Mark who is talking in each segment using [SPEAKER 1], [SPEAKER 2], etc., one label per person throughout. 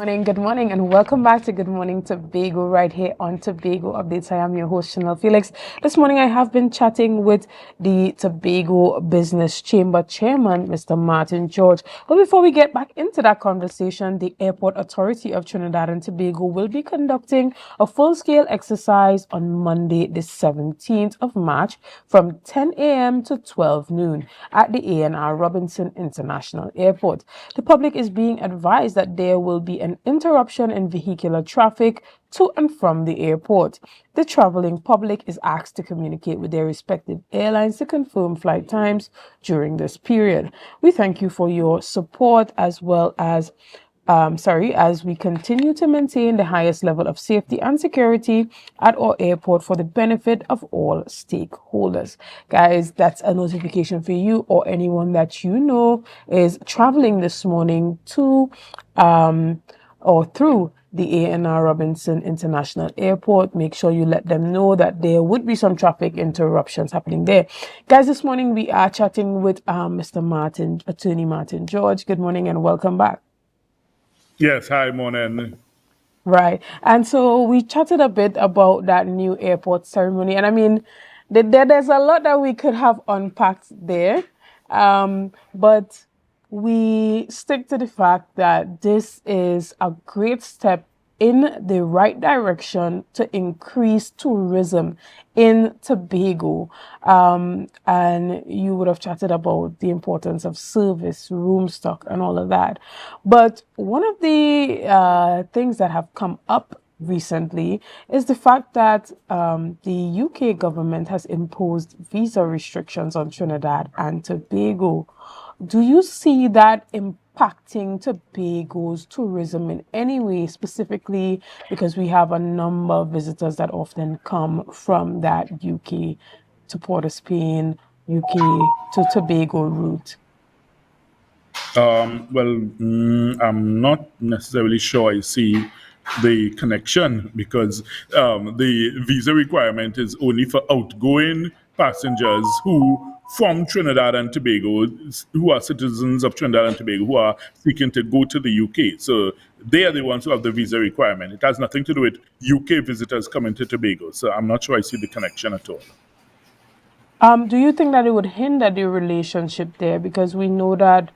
[SPEAKER 1] Good morning, and welcome back to Good Morning Tobago right here on Tobago Updates. I am your host, Shenell Felix. This morning, I have been chatting with the Tobago Business Chamber Chairman, Mr. Martin George. But before we get back into that conversation, the Airport Authority of Trinidad and Tobago will be conducting a full-scale exercise on Monday, the 17th of March from 10 a.m. to 12 noon at the A&R Robinson International Airport. The public is being advised that there will be an interruption in vehicular traffic to and from the airport. The traveling public is asked to communicate with their respective airlines to confirm flight times during this period. We thank you for your support as well as as we continue to maintain the highest level of safety and security at our airport for the benefit of all stakeholders. Guys, that's a notification for you or anyone that you know is traveling this morning to or through the A&R Robinson International Airport. Make sure you let them know that there would be some traffic interruptions happening there. Guys, this morning we are chatting with Attorney Martin George. Good morning and welcome back.
[SPEAKER 2] Yes, hi, morning.
[SPEAKER 1] Right. And so we chatted a bit about that new airport ceremony. And I mean, there's a lot that we could have unpacked there. But we stick to the fact that this is a great step in the right direction to increase tourism in Tobago. And you would have chatted about the importance of service, room stock, and all of that. But one of the things that have come up recently is the fact that the UK government has imposed visa restrictions on Trinidad and Tobago. Do you see that impacting Tobago's tourism in any way, specifically because we have a number of visitors that often come from that UK to Port of Spain, UK to Tobago route?
[SPEAKER 2] I'm not necessarily sure I see the connection because the visa requirement is only for outgoing passengers who from Trinidad and Tobago, who are citizens of Trinidad and Tobago, who are seeking to go to the UK. So they are the ones who have the visa requirement. It has nothing to do with UK visitors coming to Tobago. So I'm not sure I see the connection at all.
[SPEAKER 1] Do you think that it would hinder the relationship there? Because we know that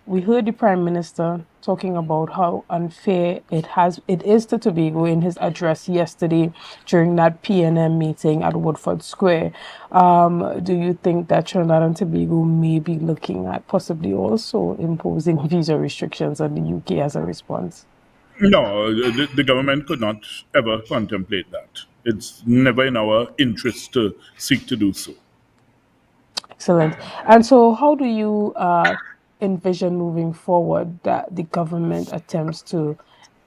[SPEAKER 1] we heard the Prime Minister talking about how unfair it is to Tobago in his address yesterday during that PNM meeting at Woodford Square. Do you think that Trinidad and Tobago may be looking at possibly also imposing visa restrictions on the UK as a response?
[SPEAKER 2] No, the government could not ever contemplate that. It's never in our interest to seek to do so.
[SPEAKER 1] Excellent. And so how do you envision moving forward that the government attempts to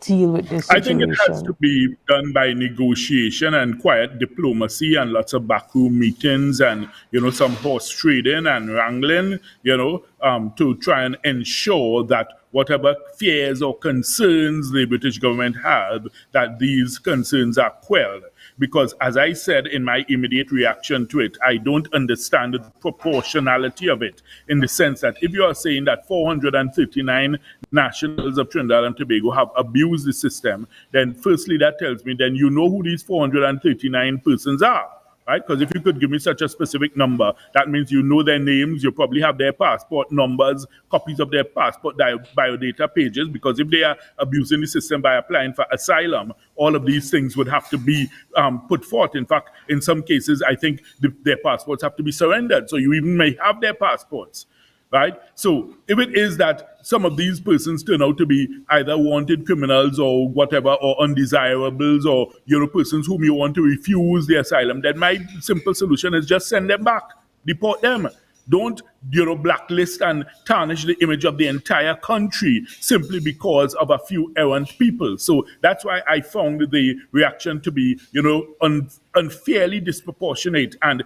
[SPEAKER 1] deal with this
[SPEAKER 2] I think it has to
[SPEAKER 1] situation?
[SPEAKER 2] be done by negotiation and quiet diplomacy and lots of backroom meetings and some horse trading and wrangling, to try and ensure that whatever fears or concerns the British government had, that these concerns are quelled. Because as I said in my immediate reaction to it, I don't understand the proportionality of it in the sense that if you are saying that 439 nationals of Trinidad and Tobago have abused the system, then firstly that tells me then you know who these 439 persons are. Right? Because if you could give me such a specific number, that means you know their names, you probably have their passport numbers, copies of their passport biodata pages, because if they are abusing the system by applying for asylum, all of these things would have to be put forth. In fact, in some cases, I think their passports have to be surrendered. So you even may have their passports. Right? So if it is that some of these persons turn out to be either wanted criminals or whatever, or undesirables, or persons whom you want to refuse the asylum, then my simple solution is just send them back, deport them. Don't blacklist and tarnish the image of the entire country simply because of a few errant people. So that's why I found the reaction to be unfairly disproportionate and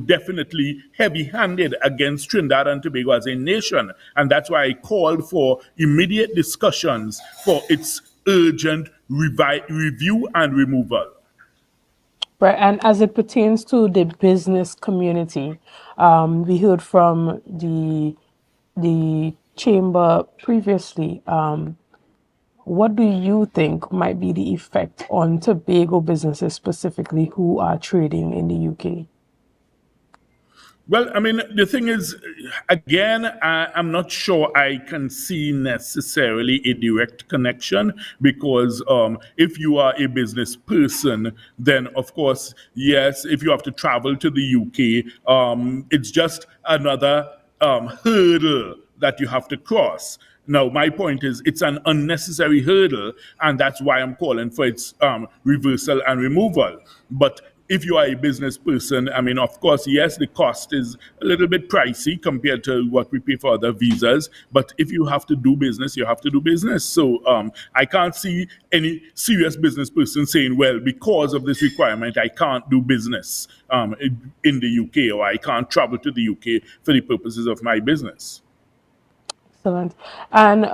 [SPEAKER 2] definitely heavy-handed against Trinidad and Tobago as a nation. And that's why I called for immediate discussions for its urgent review and removal.
[SPEAKER 1] Right, and as it pertains to the business community, we heard from the chamber previously what do you think might be the effect on Tobago businesses specifically who are trading in the UK?
[SPEAKER 2] Well, I mean, the thing is, again, I'm not sure I can see necessarily a direct connection because if you are a business person, then of course, yes, if you have to travel to the UK, it's just another hurdle that you have to cross. Now, my point is, it's an unnecessary hurdle, and that's why I'm calling for its reversal and removal. But if you are a business person, I mean, of course, yes, the cost is a little bit pricey compared to what we pay for other visas. But if you have to do business, you have to do business. So I can't see any serious business person saying, well, because of this requirement, I can't do business in the UK, or I can't travel to the UK for the purposes of my business.
[SPEAKER 1] Excellent. And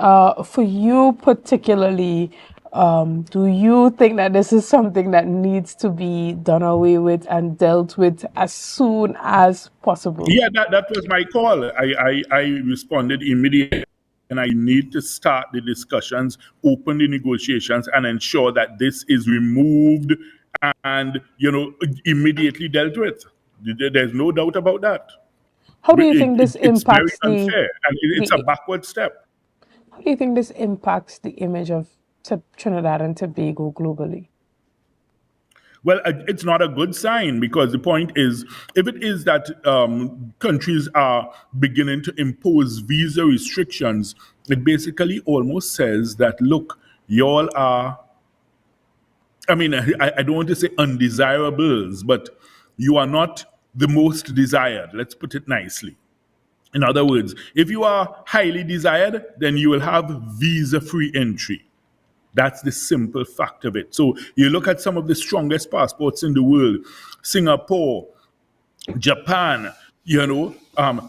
[SPEAKER 1] for you particularly, do you think that this is something that needs to be done away with and dealt with as soon as possible?
[SPEAKER 2] Yeah, that was my call. I responded immediately, and I need to start the discussions, open the negotiations, and ensure that this is removed and immediately dealt with. There's no doubt about that.
[SPEAKER 1] How do you think this
[SPEAKER 2] It's very
[SPEAKER 1] impacts
[SPEAKER 2] unfair, and it's a
[SPEAKER 1] the
[SPEAKER 2] backward step.
[SPEAKER 1] how do you think this impacts the image of Trinidad and Tobago globally?
[SPEAKER 2] Well, it's not a good sign because the point is, if it is that countries are beginning to impose visa restrictions, it basically almost says that, look, y'all are, I mean, I don't want to say undesirables, but you are not the most desired. Let's put it nicely. In other words, if you are highly desired, then you will have visa free entry. That's the simple fact of it. So you look at some of the strongest passports in the world, Singapore, Japan,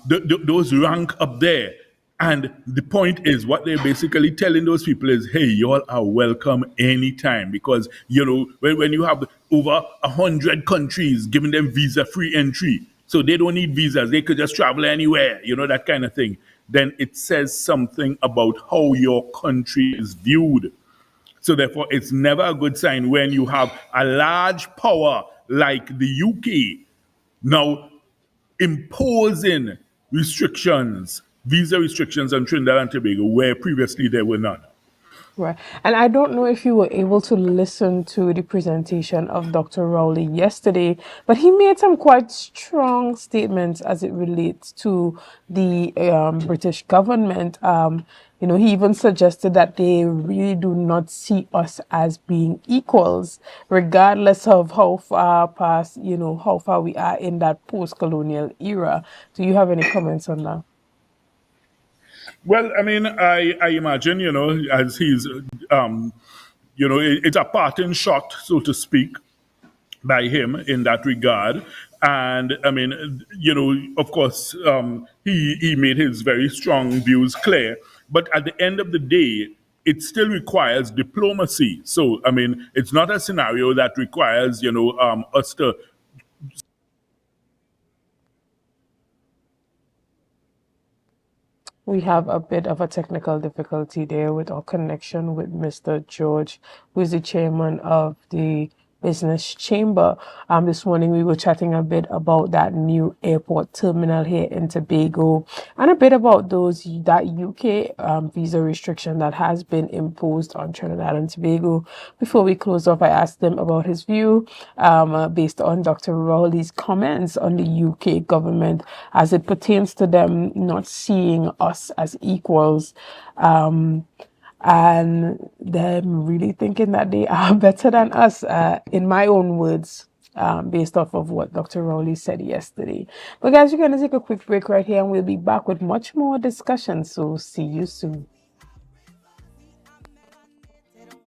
[SPEAKER 2] those rank up there. And the point is, what they're basically telling those people is, hey, y'all are welcome anytime. Because, when you have over 100 countries giving them visa free entry, so they don't need visas, they could just travel anywhere, that kind of thing, then it says something about how your country is viewed. So therefore, it's never a good sign when you have a large power like the UK now imposing restrictions, visa restrictions on Trinidad and Tobago, where previously there were none.
[SPEAKER 1] Right. And I don't know if you were able to listen to the presentation of Dr. Rowley yesterday, but he made some quite strong statements as it relates to the British government. He even suggested that they really do not see us as being equals, regardless of how far past, how far we are in that post-colonial era. Do you have any comments on that?
[SPEAKER 2] Well, I mean, I imagine, as he's, it's a parting shot, so to speak, by him in that regard. And I mean, of course, he made his very strong views clear. But at the end of the day, it still requires diplomacy. So, I mean, it's not a scenario that requires, us to.
[SPEAKER 1] We have a bit of a technical difficulty there with our connection with Mr. George, who is the chairman of the Business Chamber. This morning we were chatting a bit about that new airport terminal here in Tobago and a bit about that UK visa restriction that has been imposed on Trinidad and Tobago. Before we close off, I asked him about his view based on Dr. Rowley's comments on the UK government as it pertains to them not seeing us as equals. And them really thinking that they are better than us, in my own words, based off of what Dr. Rowley said yesterday. But guys, we're going to take a quick break right here and we'll be back with much more discussion. So see you soon.